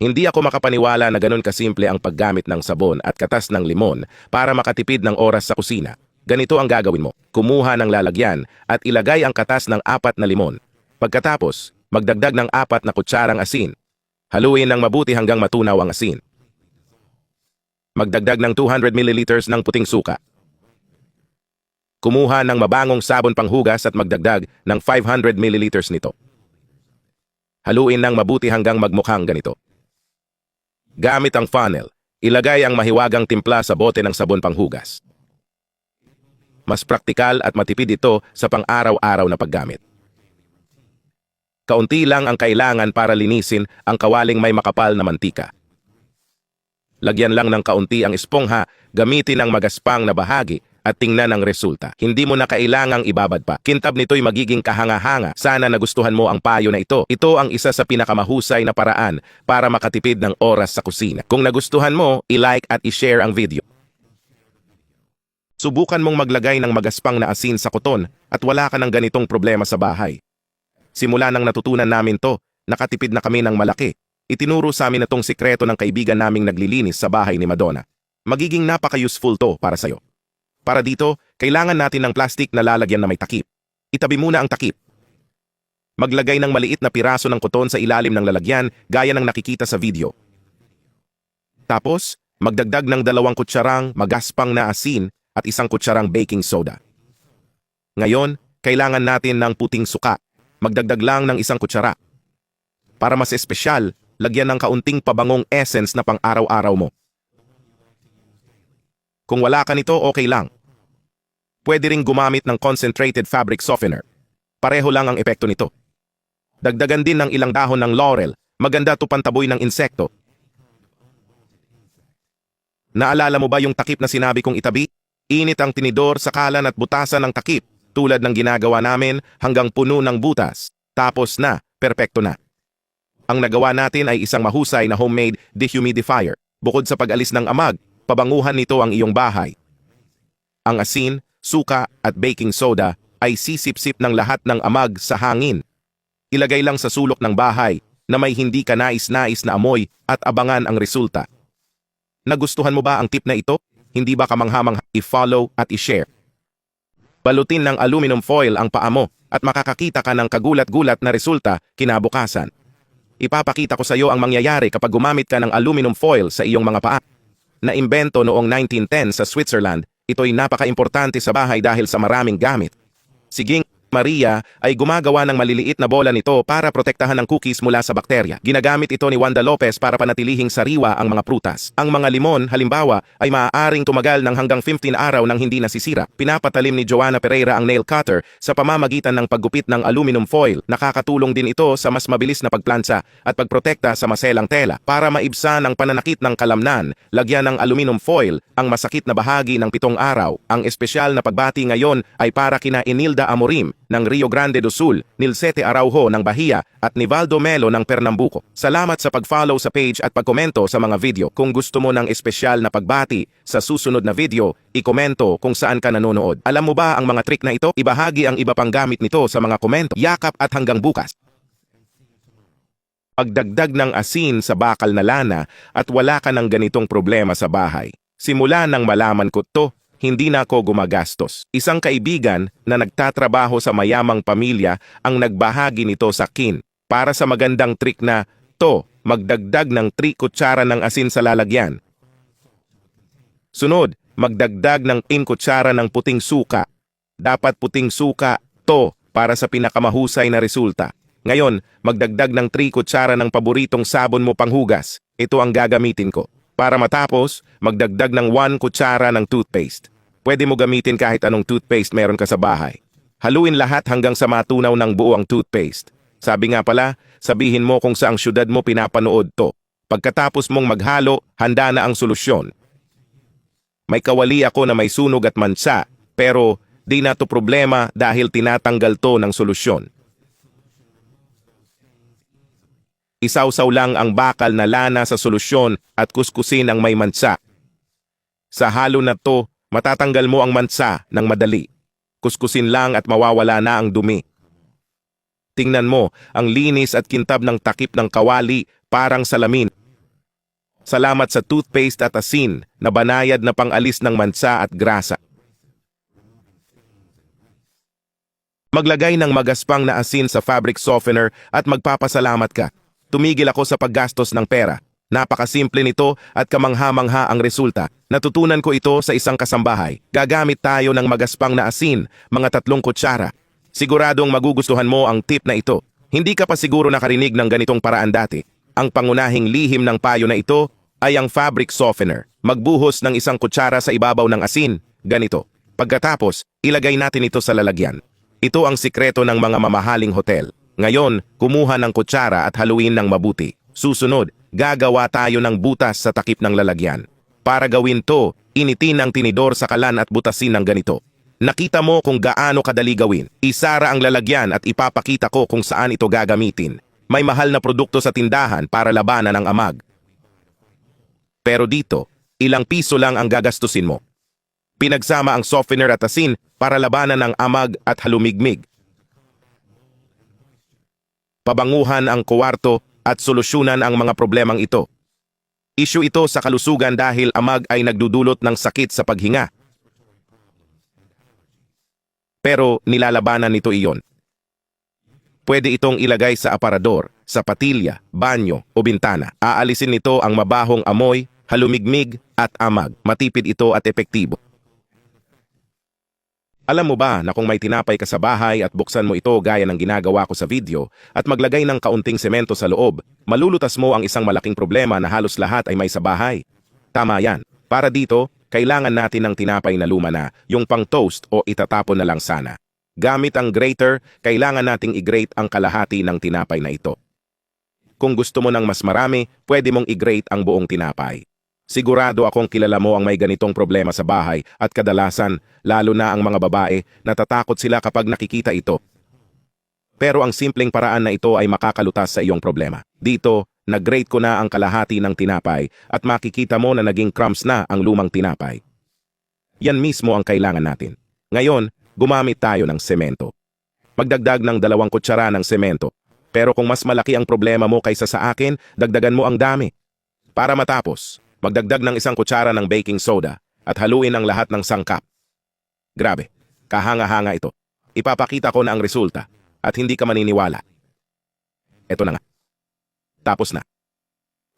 Hindi ako makapaniwala na ganun kasimple ang paggamit ng sabon at katas ng limon para makatipid ng oras sa kusina. Ganito ang gagawin mo. Kumuha ng lalagyan at ilagay ang katas ng 4 na limon. Pagkatapos, magdagdag ng 4 na kutsarang asin. Haluin ng mabuti hanggang matunaw ang asin. Magdagdag ng 200 ml ng puting suka. Kumuha ng mabangong sabon panghugas at magdagdag ng 500 ml nito. Haluin ng mabuti hanggang magmukhang ganito. Gamit ang funnel, ilagay ang mahiwagang timpla sa bote ng sabon panghugas. Mas praktikal at matipid ito sa pang-araw-araw na paggamit. Kaunti lang ang kailangan para linisin ang kawaling may makapal na mantika. Lagyan lang ng kaunti ang espongha, gamitin ang magaspang na bahagi at tingnan ang resulta. Hindi mo na kailangang ibabad pa. Kintab nito'y magiging kahanga-hanga. Sana nagustuhan mo ang payo na ito. Ito ang isa sa pinakamahusay na paraan para makatipid ng oras sa kusina. Kung nagustuhan mo, i-like at i-share ang video. Subukan mong maglagay ng magaspang na asin sa kuton at wala ka ng ganitong problema sa bahay. Simula nang natutunan namin to, nakatipid na kami ng malaki. Itinuro sa amin itong sikreto ng kaibigan naming naglilinis sa bahay ni Madonna. Magiging napaka-useful to para sa'yo. Para dito, kailangan natin ng plastic na lalagyan na may takip. Itabi muna ang takip. Maglagay ng maliit na piraso ng kuton sa ilalim ng lalagyan gaya ng nakikita sa video. Tapos, magdagdag ng 2 kutsarang magaspang na asin at 1 kutsarang baking soda. Ngayon, kailangan natin ng puting suka. Magdagdag lang ng 1 kutsara. Para mas espesyal, lagyan ng kaunting pabangong essence na pang-araw-araw mo. Kung wala ka nito, okay lang. Pwede ring gumamit ng concentrated fabric softener. Pareho lang ang epekto nito. Dagdagan din ng ilang dahon ng laurel. Maganda to pantaboy ng insekto. Naalala mo ba yung takip na sinabi kong itabi? Init ang tinidor sa kalan at butasan ng takip, tulad ng ginagawa namin hanggang puno ng butas. Tapos na, perpekto na. Ang nagawa natin ay isang mahusay na homemade dehumidifier. Bukod sa pag-alis ng amag, pabanguhan nito ang iyong bahay. Ang asin, suka at baking soda ay sisip-sip ng lahat ng amag sa hangin. Ilagay lang sa sulok ng bahay na may hindi ka nais-nais na amoy at abangan ang resulta. Nagustuhan mo ba ang tip na ito? Hindi ba kamangha-mangha? I-follow at i-share. Balutin ng aluminum foil ang paa mo at makakakita ka ng kagulat-gulat na resulta kinabukasan. Ipapakita ko sa iyo ang mangyayari kapag gumamit ka ng aluminum foil sa iyong mga paa. Naimbento noong 1910 sa Switzerland, ito'y napaka-importante sa bahay dahil sa maraming gamit. Siging Maria ay gumagawa ng maliliit na bola nito para protektahan ng cookies mula sa bakterya. Ginagamit ito ni Wanda Lopez para panatilihing sariwa ang mga prutas. Ang mga limon, halimbawa, ay maaaring tumagal ng hanggang 15 araw nang hindi nasisira. Pinapatalim ni Joanna Pereira ang nail cutter sa pamamagitan ng paggupit ng aluminum foil. Nakakatulong din ito sa mas mabilis na pagplansa at pagprotekta sa maselang tela. Para maibsan ang pananakit ng kalamnan, lagyan ng aluminum foil ang masakit na bahagi ng 7 araw. Ang espesyal na pagbati ngayon ay para kina Enilda Amorim ng Rio Grande do Sul, Nilsete Araujo ng Bahia at Nivaldo Melo ng Pernambuco. Salamat sa pag-follow sa page at pagkomento sa mga video. Kung gusto mo ng espesyal na pagbati sa susunod na video, ikomento kung saan ka nanonood. Alam mo ba ang mga trick na ito? Ibahagi ang iba pang gamit nito sa mga komento. Yakap at hanggang bukas. Pagdagdag ng asin sa bakal na lana at wala ka ng ganitong problema sa bahay. Simula nang malaman ko to, hindi na ako gumagastos. Isang kaibigan na nagtatrabaho sa mayamang pamilya ang nagbahagi nito sa akin. Para sa magandang trick na to, magdagdag ng 3 kutsara ng asin sa lalagyan. Sunod, magdagdag ng 10 kutsara ng puting suka. Dapat puting suka to para sa pinakamahusay na resulta. Ngayon, magdagdag ng 3 kutsara ng paboritong sabon mo panghugas. Ito ang gagamitin ko. Para matapos, magdagdag ng 1 kutsara ng toothpaste. Pwede mo gamitin kahit anong toothpaste meron ka sa bahay. Haluin lahat hanggang sa matunaw ng buo ang toothpaste. Sabi nga pala, sabihin mo kung saang syudad mo pinapanood to. Pagkatapos mong maghalo, handa na ang solusyon. May kawali ako na may sunog at mansa, pero di na to problema dahil tinatanggal to ng solusyon. Isawsaw lang ang bakal na lana sa solusyon at kuskusin ang may mansa. Sa halo na to, matatanggal mo ang mansa ng madali. Kuskusin lang at mawawala na ang dumi. Tingnan mo, ang linis at kintab ng takip ng kawali parang salamin. Salamat sa toothpaste at asin na banayad na pangalis ng mansa at grasa. Maglagay ng magaspang na asin sa fabric softener at magpapasalamat ka. Tumigil ako sa paggastos ng pera. Napakasimple nito at kamangha-mangha ang resulta. Natutunan ko ito sa isang kasambahay. Gagamit tayo ng magaspang na asin, mga 3 kutsara. Siguradong magugustuhan mo ang tip na ito. Hindi ka pa siguro nakarinig ng ganitong paraan dati. Ang pangunahing lihim ng payo na ito ay ang fabric softener. Magbuhos ng 1 kutsara sa ibabaw ng asin. Ganito. Pagkatapos, ilagay natin ito sa lalagyan. Ito ang sikreto ng mga mamahaling hotel. Ngayon, kumuha ng kutsara at haluin ng mabuti. Susunod, gagawa tayo ng butas sa takip ng lalagyan. Para gawin to, initin ang tinidor sa kalan at butasin ng ganito. Nakita mo kung gaano kadali gawin. Isara ang lalagyan at ipapakita ko kung saan ito gagamitin. May mahal na produkto sa tindahan para labanan ang amag. Pero dito, ilang piso lang ang gagastusin mo. Pinagsama ang softener at asin para labanan ang amag at halumigmig. Pabanguhan ang kuwarto at solusyonan ang mga problemang ito. Issue ito sa kalusugan dahil amag ay nagdudulot ng sakit sa paghinga. Pero nilalabanan nito iyon. Pwede itong ilagay sa aparador, sa patilya, banyo o bintana. Aalisin nito ang mabahong amoy, halumigmig at amag. Matipid ito at epektibo. Alam mo ba na kung may tinapay ka sa bahay at buksan mo ito gaya ng ginagawa ko sa video at maglagay ng kaunting semento sa loob, malulutas mo ang isang malaking problema na halos lahat ay may sa bahay? Tama yan. Para dito, kailangan natin ng tinapay na luma na, yung pang toast o itatapon na lang sana. Gamit ang grater, kailangan nating i-grate ang kalahati ng tinapay na ito. Kung gusto mo ng mas marami, pwede mong i-grate ang buong tinapay. Sigurado akong kilala mo ang may ganitong problema sa bahay at kadalasan, lalo na ang mga babae, natatakot sila kapag nakikita ito. Pero ang simpleng paraan na ito ay makakalutas sa iyong problema. Dito, nag-grate ko na ang kalahati ng tinapay at makikita mo na naging crumbs na ang lumang tinapay. Yan mismo ang kailangan natin. Ngayon, gumamit tayo ng semento. Magdagdag ng 2 kutsara ng semento. Pero kung mas malaki ang problema mo kaysa sa akin, dagdagan mo ang dami. Para matapos, magdagdag ng 1 kutsara ng baking soda at haluin ang lahat ng sangkap. Grabe, kahanga-hanga ito. Ipapakita ko na ang resulta at hindi ka maniniwala. Ito na nga. Tapos na.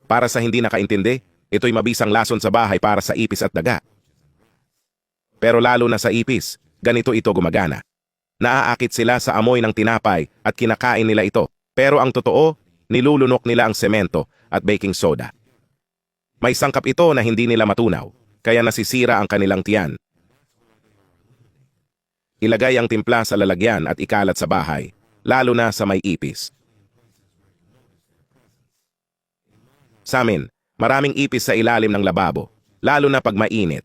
Para sa hindi nakaintindi, ito'y mabisang lason sa bahay para sa ipis at daga. Pero lalo na sa ipis, ganito ito gumagana. Naaakit sila sa amoy ng tinapay at kinakain nila ito. Pero ang totoo, nilulunok nila ang semento at baking soda. May sangkap ito na hindi nila matunaw, kaya nasisira ang kanilang tiyan. Ilagay ang timpla sa lalagyan at ikalat sa bahay, lalo na sa may ipis. Sa amin, maraming ipis sa ilalim ng lababo, lalo na pag mainit.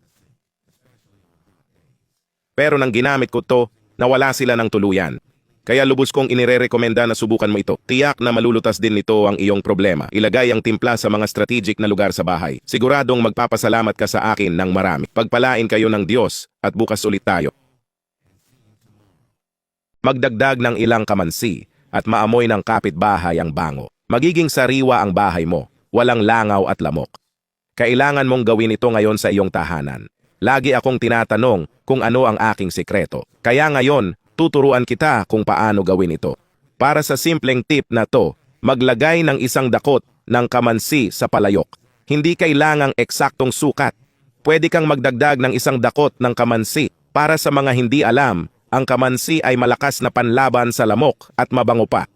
Pero nang ginamit ko to, nawala sila ng tuluyan. Kaya lubos kong inirerekomenda na subukan mo ito. Tiyak na malulutas din nito ang iyong problema. Ilagay ang timpla sa mga strategic na lugar sa bahay. Siguradong magpapasalamat ka sa akin ng marami. Pagpalain kayo ng Diyos at bukas ulit tayo. Magdagdag ng ilang kamansi at maamoy ng kapitbahay ang bango. Magiging sariwa ang bahay mo. Walang langaw at lamok. Kailangan mong gawin ito ngayon sa iyong tahanan. Lagi akong tinatanong kung ano ang aking sikreto. Kaya ngayon, tuturuan kita kung paano gawin ito. Para sa simpleng tip na to, maglagay ng 1 dakot ng kamansi sa palayok. Hindi kailangang eksaktong sukat. Pwede kang magdagdag ng 1 dakot ng kamansi. Para sa mga hindi alam, ang kamansi ay malakas na panlaban sa lamok at mabango pa.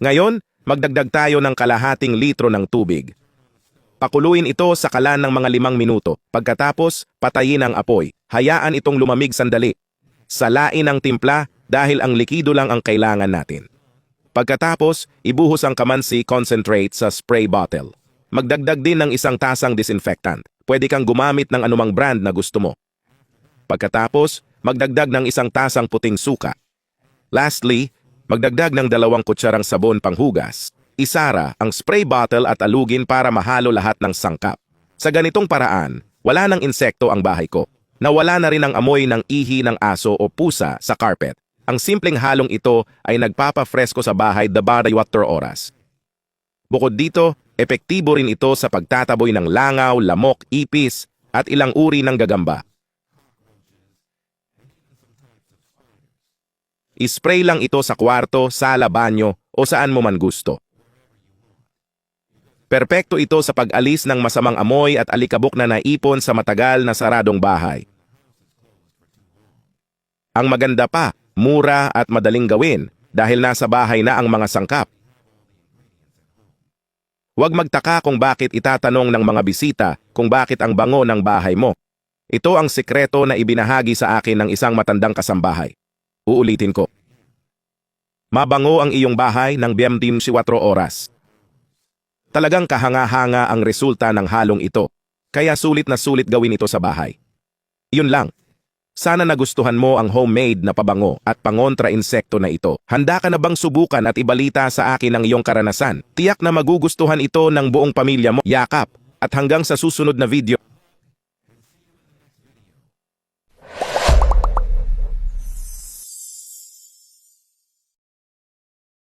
Ngayon, magdagdag tayo ng kalahating litro ng tubig. Pakuluin ito sa kalan ng mga 5 minuto. Pagkatapos, patayin ang apoy. Hayaan itong lumamig sandali. Salain ang timpla dahil ang likido lang ang kailangan natin. Pagkatapos, ibuhos ang kamansi concentrate sa spray bottle. Magdagdag din ng 1 tasang disinfectant. Pwede kang gumamit ng anumang brand na gusto mo. Pagkatapos, magdagdag ng 1 tasang puting suka. Lastly, magdagdag ng 2 kutsarang sabon panghugas. Isara ang spray bottle at alugin para mahalo lahat ng sangkap. Sa ganitong paraan, wala ng insekto ang bahay ko. Nawala na rin ang amoy ng ihi ng aso o pusa sa carpet. Ang simpleng halong ito ay nagpapa-fresko sa bahay 24 oras. Bukod dito, Epektibo rin ito sa pagtataboy ng langaw, lamok, ipis, at ilang uri ng gagamba. Ispray lang ito sa kwarto, sala, banyo o saan mo man gusto. Perpekto ito sa pag-alis ng masamang amoy at alikabok na naipon sa matagal na saradong bahay. Ang maganda pa, mura at madaling gawin dahil nasa bahay na ang mga sangkap. Huwag magtaka kung bakit itatanong ng mga bisita kung bakit ang bango ng bahay mo. Ito ang sikreto na ibinahagi sa akin ng isang matandang kasambahay. Uulitin ko. Mabango ang iyong bahay ng 24 oras. Talagang kahanga-hanga ang resulta ng halong ito, kaya sulit na sulit gawin ito sa bahay. Yun lang. Sana nagustuhan mo ang homemade na pabango at pangontra-insekto na ito. Handa ka na bang subukan at ibalita sa akin ang iyong karanasan? Tiyak na magugustuhan ito ng buong pamilya mo. Yakap, at hanggang sa susunod na video.